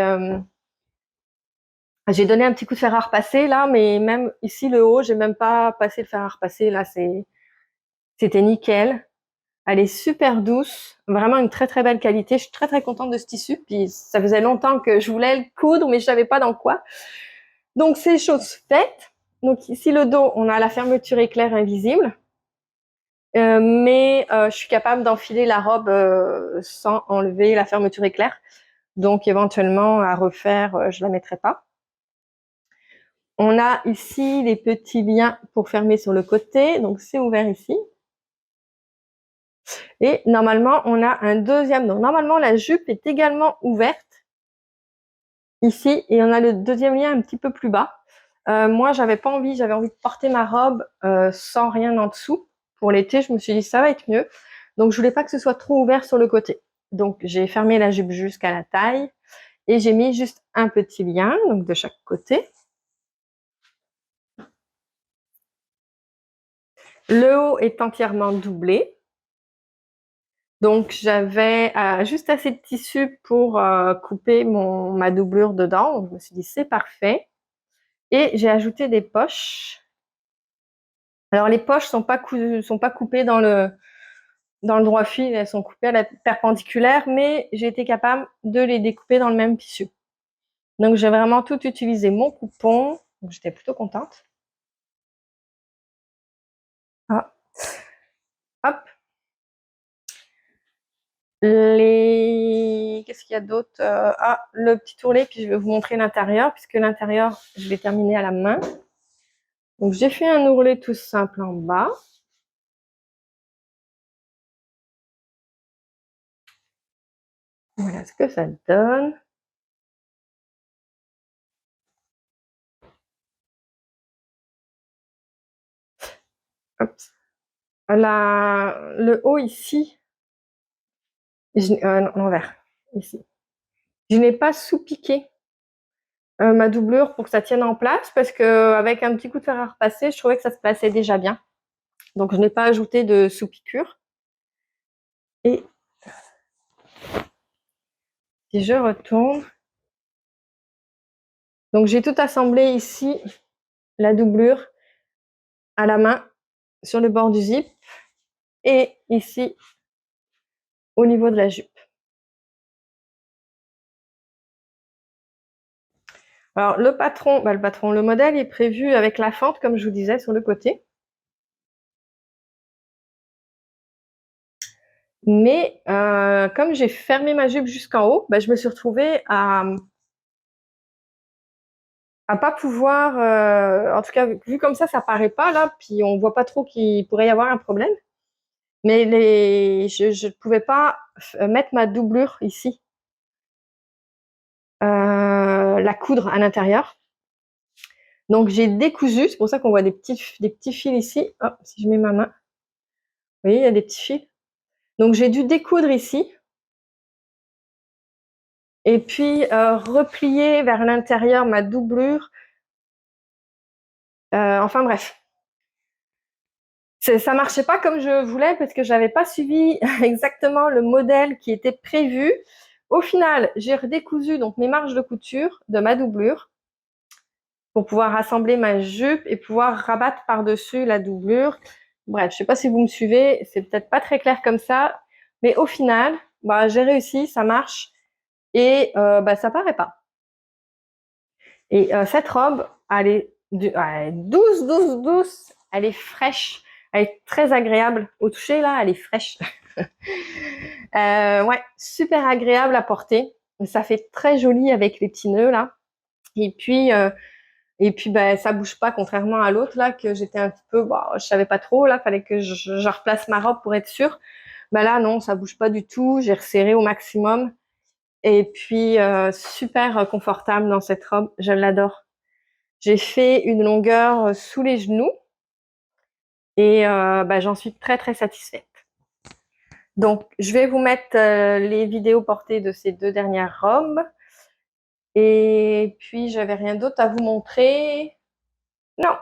j'ai donné un petit coup de fer à repasser là, mais même ici le haut, j'ai même pas passé le fer à repasser là, c'était nickel. Elle est super douce, vraiment une très très belle qualité. Je suis très très contente de ce tissu. Puis ça faisait longtemps que je voulais le coudre, mais je savais pas dans quoi. Donc c'est chose faite. Donc ici le dos, on a la fermeture éclair invisible. Mais je suis capable d'enfiler la robe sans enlever la fermeture éclair. Donc éventuellement à refaire, je la mettrai pas. On a ici les petits liens pour fermer sur le côté, donc c'est ouvert ici. Et normalement, on a un deuxième. Donc normalement, la jupe est également ouverte ici, et on a le deuxième lien un petit peu plus bas. Moi, j'avais envie de porter ma robe sans rien en dessous. Pour l'été, je me suis dit ça va être mieux. Donc je voulais pas que ce soit trop ouvert sur le côté. Donc j'ai fermé la jupe jusqu'à la taille et j'ai mis juste un petit lien, donc de chaque côté. Le haut est entièrement doublé. Donc j'avais juste assez de tissu pour couper ma doublure dedans. Donc je me suis dit c'est parfait. Et j'ai ajouté des poches. Alors les poches sont pas coupées dans le droit fil, elles sont coupées à la perpendiculaire, mais j'ai été capable de les découper dans le même tissu. Donc j'ai vraiment tout utilisé mon coupon. Donc j'étais plutôt contente. Ah. Hop. Qu'est-ce qu'il y a d'autre? Le petit ourlet, puis je vais vous montrer l'intérieur, puisque l'intérieur, je vais terminer à la main. Donc j'ai fait un ourlet tout simple en bas. Voilà ce que ça donne. Hop. Le haut ici, l'envers, ici. Je n'ai pas sous-piqué ma doublure pour que ça tienne en place parce que avec un petit coup de fer à repasser, je trouvais que ça se plaçait déjà bien. Donc je n'ai pas ajouté de sous-piqûre. Et si je retourne, donc j'ai tout assemblé ici, la doublure à la main sur le bord du zip et ici au niveau de la jupe. Alors le modèle est prévu avec la fente comme je vous disais sur le côté. Mais comme j'ai fermé ma jupe jusqu'en haut, je me suis retrouvée à pas pouvoir, en tout cas vu comme ça paraît pas là, puis on voit pas trop qu'il pourrait y avoir un problème. Mais je ne pouvais pas mettre ma doublure ici, la coudre à l'intérieur. Donc j'ai décousu, c'est pour ça qu'on voit des petits fils ici. Hop, si je mets ma main, vous voyez, il y a des petits fils. Donc j'ai dû découdre ici. Et puis replier vers l'intérieur ma doublure. Enfin bref. Ça marchait pas comme je voulais parce que j'avais pas suivi exactement le modèle qui était prévu. Au final, j'ai redécousu donc mes marges de couture de ma doublure pour pouvoir assembler ma jupe et pouvoir rabattre par-dessus la doublure. Bref, je sais pas si vous me suivez, c'est peut-être pas très clair comme ça, mais au final, j'ai réussi, ça marche et ça paraît pas. Et cette robe, elle est douce, douce, douce, elle est fraîche, elle est très agréable au toucher là, elle est fraîche. Ouais, super agréable à porter. Ça fait très joli avec les petits nœuds là. Et puis Et puis ben ça bouge pas, contrairement à l'autre là que j'étais un petit peu, bon, je savais pas trop là, fallait que je replace ma robe pour être sûre. Ben là non, ça bouge pas du tout. J'ai resserré au maximum. Et puis super confortable dans cette robe, je l'adore. J'ai fait une longueur sous les genoux et ben, j'en suis très très satisfaite. Donc je vais vous mettre les vidéos portées de ces deux dernières robes. Et puis j'avais rien d'autre à vous montrer. Non.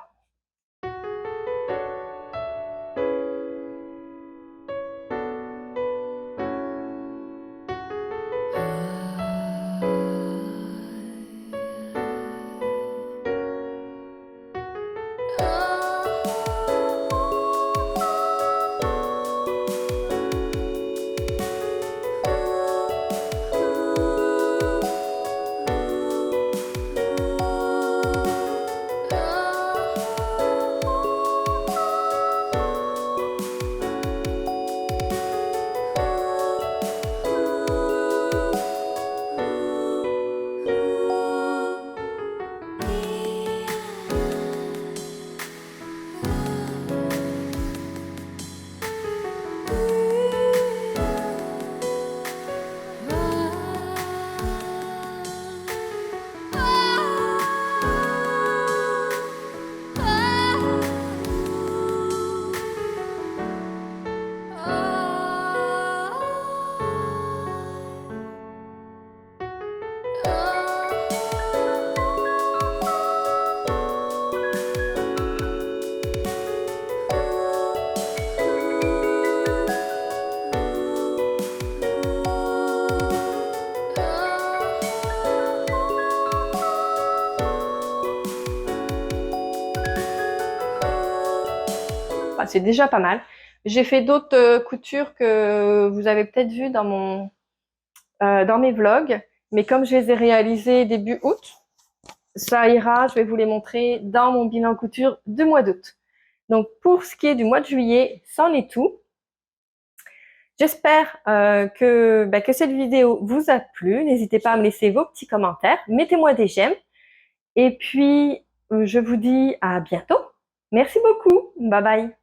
Enfin, c'est déjà pas mal. J'ai fait d'autres coutures que vous avez peut-être vues dans mes vlogs, mais comme je les ai réalisées début août, ça ira, je vais vous les montrer dans mon bilan couture du mois d'août. Donc pour ce qui est du mois de juillet, c'en est tout. J'espère que cette vidéo vous a plu. N'hésitez pas à me laisser vos petits commentaires, mettez-moi des j'aime. Et puis, je vous dis à bientôt. Merci beaucoup. Bye bye.